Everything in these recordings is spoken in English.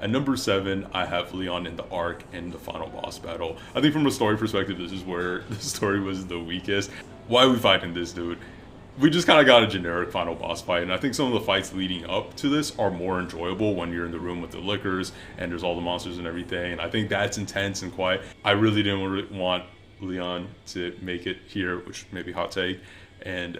At number 7, I have Leon in the arc in the final boss battle. I think from a story perspective, this is where the story was the weakest. Why are we fighting this dude? We just kind of got a generic final boss fight, and I think some of the fights leading up to this are more enjoyable when you're in the room with the liquors and there's all the monsters and everything, and I think that's intense and quiet. I really didn't want Leon to make it here, which may be hot take, and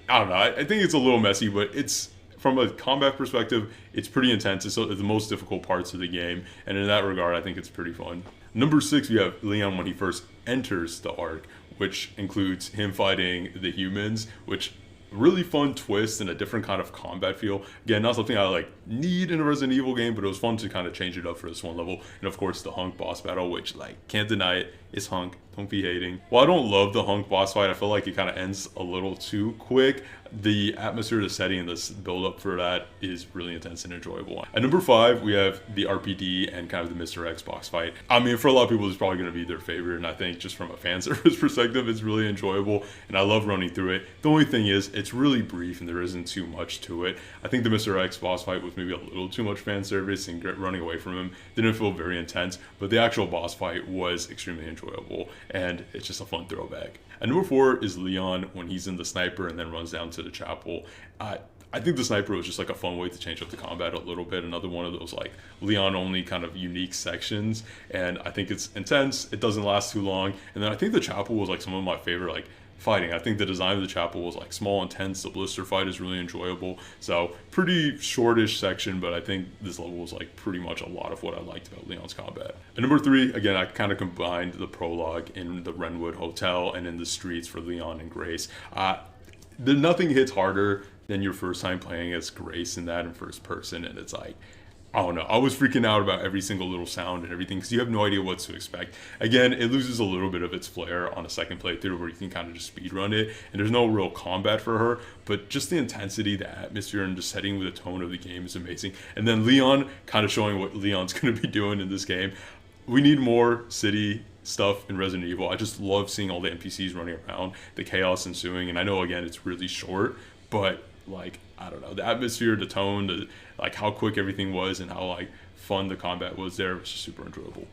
I don't know, I think it's a little messy, but it's, from a combat perspective, it's pretty intense. It's the most difficult parts of the game, and in that regard, I think it's pretty fun. Number 6, we have Leon when he first enters the arc, which includes him fighting the humans, which really fun twist and a different kind of combat feel. Again, not something I like need in a Resident Evil game, but it was fun to kind of change it up for this one level. And of course, the Hunk boss battle, which like can't deny it, is Hunk. Don't be hating. While I don't love the Hunk boss fight, I feel like it kind of ends a little too quick. The atmosphere, the setting, and this build up for that is really intense and enjoyable. At number 5, we have the RPD and kind of the Mr. X boss fight. I mean, for a lot of people, it's probably going to be their favorite, and I think just from a fan service perspective, it's really enjoyable, and I love running through it. The only thing is, it's really brief, and there isn't too much to it. I think the Mr. X boss fight was maybe a little too much fan service, and running away from him didn't feel very intense, but the actual boss fight was extremely enjoyable, and it's just a fun throwback. And number 4 is Leon when he's in the sniper and then runs down to the chapel. I think the sniper was just like a fun way to change up the combat a little bit. Another one of those like Leon only kind of unique sections. And I think it's intense. It doesn't last too long. And then I think the chapel was like some of my favorite like fighting. I think the design of the chapel was like small and tense. The blister fight is really enjoyable. So pretty shortish section, but I think this level was like pretty much a lot of what I liked about Leon's combat. And number 3, again, I kind of combined the prologue in the Renwood Hotel and in the streets for Leon and Grace. Nothing hits harder than your first time playing as Grace in that in first person, and it's like, I don't know. I was freaking out about every single little sound and everything because you have no idea what to expect. Again, it loses a little bit of its flair on a second playthrough where you can kind of just speedrun it, and there's no real combat for her, but just the intensity, the atmosphere, and the setting with the tone of the game is amazing. And then Leon kind of showing what Leon's going to be doing in this game. We need more city stuff in Resident Evil. I just love seeing all the NPCs running around, the chaos ensuing, and I know, again, it's really short, but like, I don't know, the atmosphere, the tone, like how quick everything was and how like fun the combat was there was just super enjoyable.